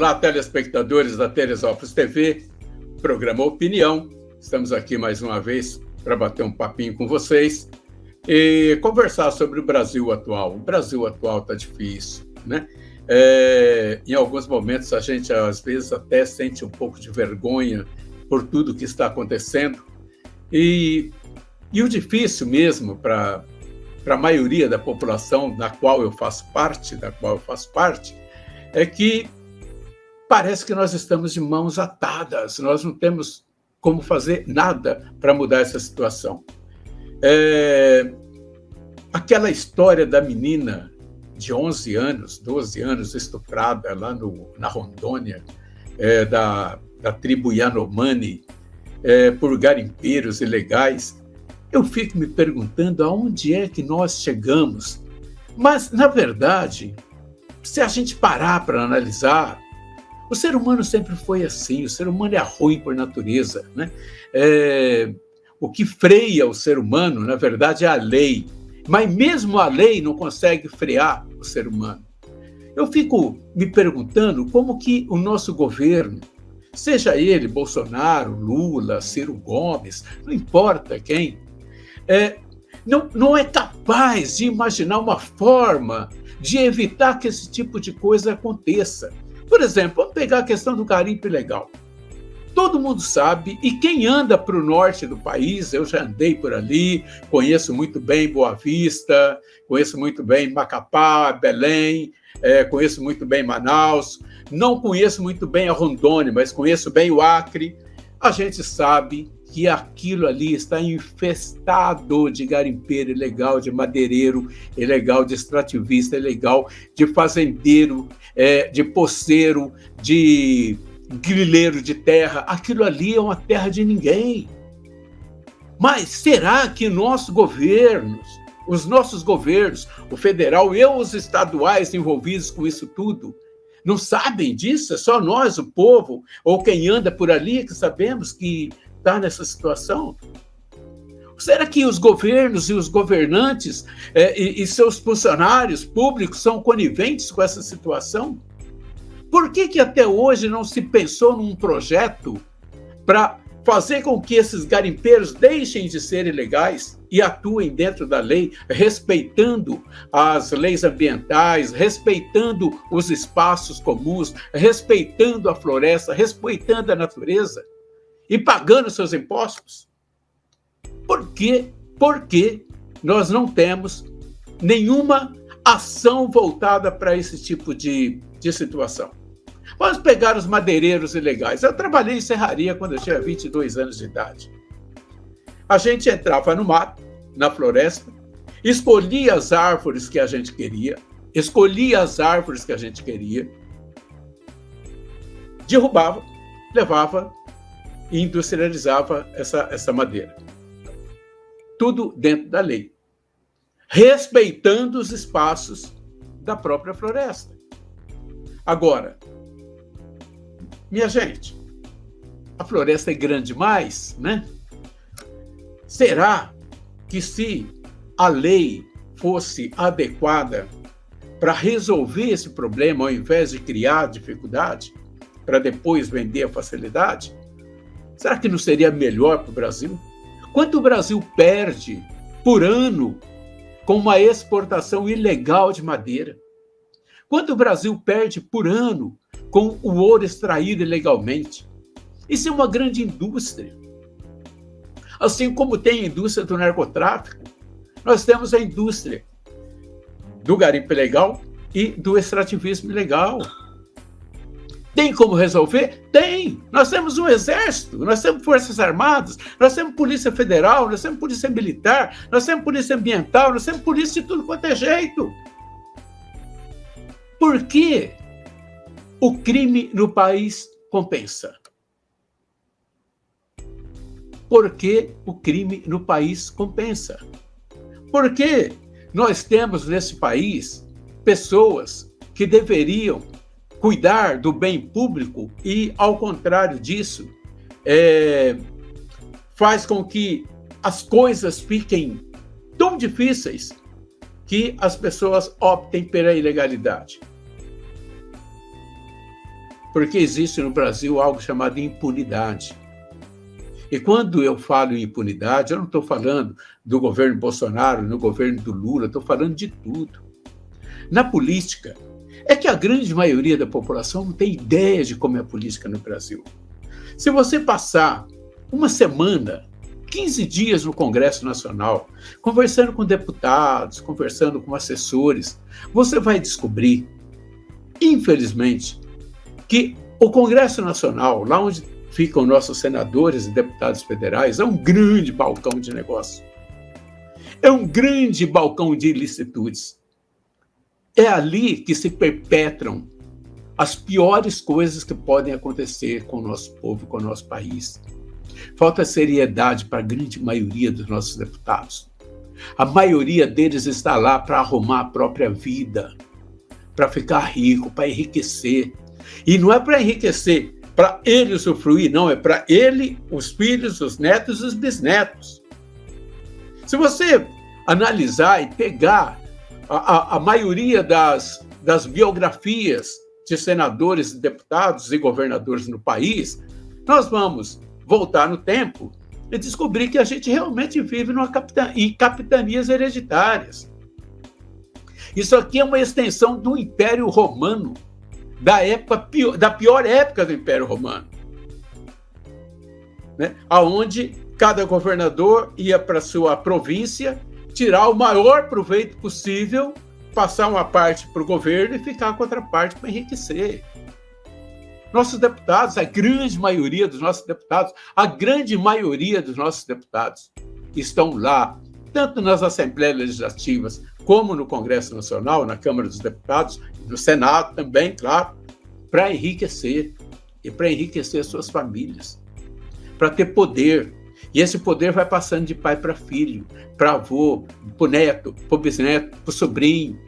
Olá, telespectadores da Teresópolis TV, programa Opinião. Estamos aqui mais uma vez para bater um papinho com vocês e conversar sobre o Brasil atual. O Brasil atual está difícil, né? Em alguns momentos a gente, às vezes, até sente um pouco de vergonha por tudo que está acontecendo. E o difícil mesmo para a maioria da população da qual eu faço parte, é que parece que nós estamos de mãos atadas, nós não temos como fazer nada para mudar essa situação. Aquela história da menina de 11 anos, 12 anos, estuprada lá na Rondônia, da tribo Yanomami, por garimpeiros ilegais, eu fico me perguntando aonde é que nós chegamos. Mas, na verdade, se a gente parar para analisar, o ser humano sempre foi assim, o ser humano é ruim por natureza, né? O que freia o ser humano, na verdade, é a lei. Mas mesmo a lei não consegue frear o ser humano. Eu fico me perguntando como que o nosso governo, seja ele Bolsonaro, Lula, Ciro Gomes, não importa quem, não é capaz de imaginar uma forma de evitar que esse tipo de coisa aconteça. Por exemplo, vamos pegar a questão do garimpo ilegal. Todo mundo sabe, e quem anda para o norte do país, eu já andei por ali, conheço muito bem Boa Vista, conheço muito bem Macapá, Belém, conheço muito bem Manaus, não conheço muito bem a Rondônia, mas conheço bem o Acre. A gente sabe que aquilo ali está infestado de garimpeiro ilegal, de madeireiro ilegal, de extrativista ilegal, de fazendeiro, de poceiro, de grileiro de terra. Aquilo ali é uma terra de ninguém. Mas será que os nossos governos, o federal e os estaduais envolvidos com isso tudo, não sabem disso? É só nós, o povo, ou quem anda por ali, que sabemos que está nessa situação? Será que os governos e os governantes e seus funcionários públicos são coniventes com essa situação? Por que até hoje não se pensou num projeto para fazer com que esses garimpeiros deixem de ser ilegais e atuem dentro da lei, respeitando as leis ambientais, respeitando os espaços comuns, respeitando a floresta, respeitando a natureza e pagando seus impostos? Por que nós não temos nenhuma ação voltada para esse tipo de situação? Vamos pegar os madeireiros ilegais. Eu trabalhei em serraria quando eu tinha 22 anos de idade. A gente entrava no mato, na floresta, escolhia as árvores que a gente queria, derrubava, levava e industrializava essa madeira. Tudo dentro da lei, respeitando os espaços da própria floresta. Agora, minha gente, a floresta é grande demais, né? Será que se a lei fosse adequada para resolver esse problema, ao invés de criar dificuldade, para depois vender a facilidade, será que não seria melhor para o Brasil? Quanto o Brasil perde por ano com uma exportação ilegal de madeira? Quanto o Brasil perde por ano com o ouro extraído ilegalmente? Isso é uma grande indústria. Assim como tem a indústria do narcotráfico, nós temos a indústria do garimpo ilegal e do extrativismo ilegal. Tem como resolver? Tem! Nós temos um exército, nós temos forças armadas, nós temos polícia federal, nós temos polícia militar, nós temos polícia ambiental, nós temos polícia de tudo quanto é jeito. Por que o crime no país compensa? Por que o crime no país compensa? Porque nós temos nesse país pessoas que deveriam cuidar do bem público e, ao contrário disso, faz com que as coisas fiquem tão difíceis que as pessoas optem pela ilegalidade. Porque existe no Brasil algo chamado impunidade. E quando eu falo em impunidade, eu não estou falando do governo Bolsonaro, no governo do Lula, estou falando de tudo. Na política, é que a grande maioria da população não tem ideia de como é a política no Brasil. Se você passar uma semana, 15 dias no Congresso Nacional, conversando com deputados, conversando com assessores, você vai descobrir, infelizmente, que o Congresso Nacional, lá onde ficam nossos senadores e deputados federais, é um grande balcão de negócio. É um grande balcão de ilicitudes. É ali que se perpetram as piores coisas que podem acontecer com o nosso povo, com o nosso país. Falta seriedade para a grande maioria dos nossos deputados. A maioria deles está lá para arrumar a própria vida, para ficar rico, para enriquecer. E não é para enriquecer, para ele usufruir, não, é para ele, os filhos, os netos e os bisnetos. Se você analisar e pegar a maioria das biografias de senadores, deputados e governadores no país, nós vamos voltar no tempo e descobrir que a gente realmente vive em capitanias hereditárias. Isso aqui é uma extensão do Império Romano, da pior época do Império Romano, né? Onde cada governador ia para sua província tirar o maior proveito possível, passar uma parte para o governo e ficar com outra parte para enriquecer. Nossos deputados, a grande maioria dos nossos deputados estão lá, tanto nas Assembleias Legislativas, como no Congresso Nacional, na Câmara dos Deputados, no Senado também, claro, para enriquecer, e para enriquecer suas famílias, para ter poder. E esse poder vai passando de pai para filho, para avô, para o neto, para o bisneto, para o sobrinho,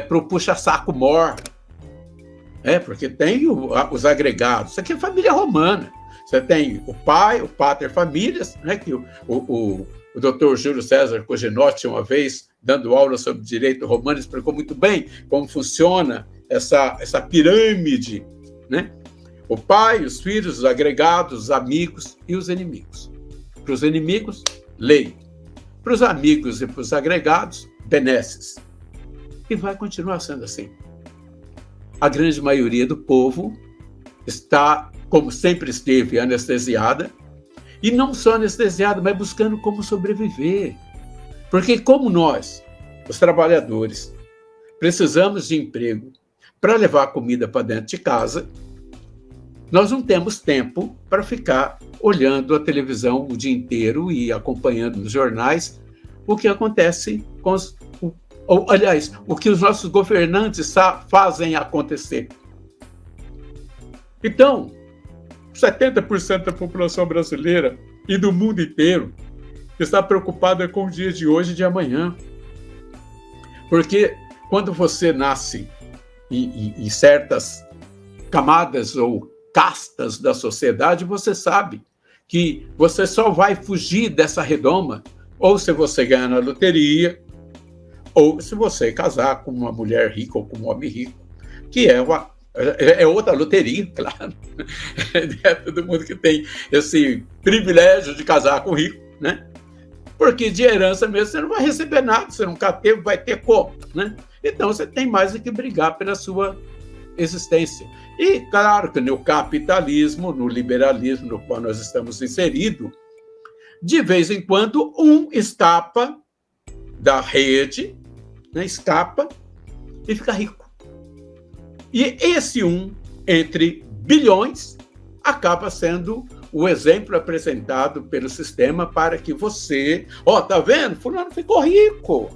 para o puxa-saco-mor. Porque tem os agregados. Isso aqui é família romana. Você tem o pai, o pater familias, né, que o doutor Júlio César Cogenotti, uma vez, dando aula sobre direito romano, explicou muito bem como funciona essa pirâmide, né? O pai, os filhos, os agregados, os amigos e os inimigos. Para os inimigos, lei. Para os amigos e para os agregados, benesses. E vai continuar sendo assim. A grande maioria do povo está, como sempre esteve, anestesiada, e não só anestesiada, mas buscando como sobreviver. Porque como nós, os trabalhadores, precisamos de emprego para levar comida para dentro de casa, nós não temos tempo para ficar olhando a televisão o dia inteiro e acompanhando nos jornais o que acontece com o que os nossos governantes fazem acontecer. Então, 70% da população brasileira e do mundo inteiro está preocupada com o dia de hoje e de amanhã. Porque quando você nasce em certas camadas ou castas da sociedade, você sabe que você só vai fugir dessa redoma ou se você ganhar na loteria, ou se você casar com uma mulher rica ou com um homem rico, que é outra loteria, claro. É todo mundo que tem esse privilégio de casar com rico, né? Porque de herança mesmo você não vai receber nada, você nunca teve, vai ter como, né? Então você tem mais do que brigar pela sua existência. E claro que no capitalismo, no liberalismo no qual nós estamos inseridos, de vez em quando um escapa da rede, né? Escapa e fica rico. E esse entre bilhões, acaba sendo o exemplo apresentado pelo sistema para que você... tá vendo? Fulano ficou rico,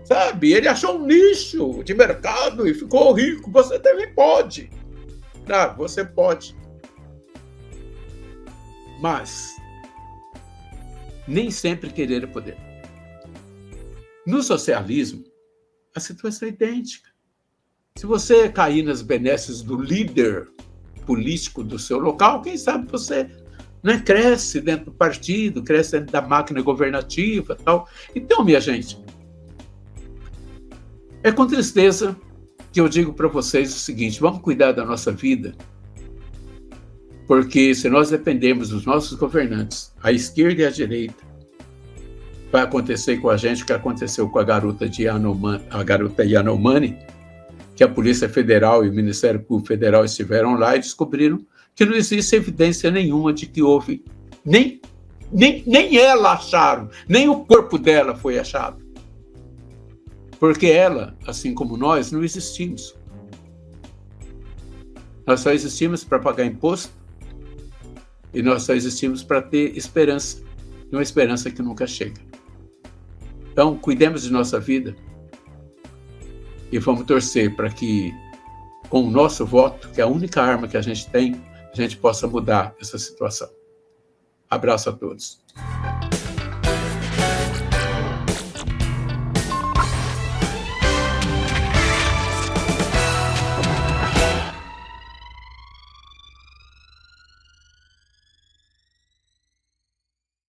sabe? Ele achou um nicho de mercado e ficou rico. Você também pode. Claro, você pode. Mas nem sempre querer é poder. No socialismo, a situação é idêntica. Se você cair nas benesses do líder político do seu local, quem sabe você, né, cresce dentro do partido, cresce dentro da máquina governativa e tal. Então, minha gente, é com tristeza que eu digo para vocês o seguinte: vamos cuidar da nossa vida, Porque se nós dependemos dos nossos governantes, a esquerda e a direita, vai acontecer com a gente o que aconteceu com a garota Yanomami, que a Polícia Federal e o Ministério Público Federal estiveram lá e descobriram que não existe evidência nenhuma de que houve, nem ela acharam, nem o corpo dela foi achado. Porque ela, assim como nós, não existimos. Nós só existimos para pagar imposto e nós só existimos para ter esperança, uma esperança que nunca chega. Então, cuidemos de nossa vida e vamos torcer para que, com o nosso voto, que é a única arma que a gente tem, a gente possa mudar essa situação. Abraço a todos.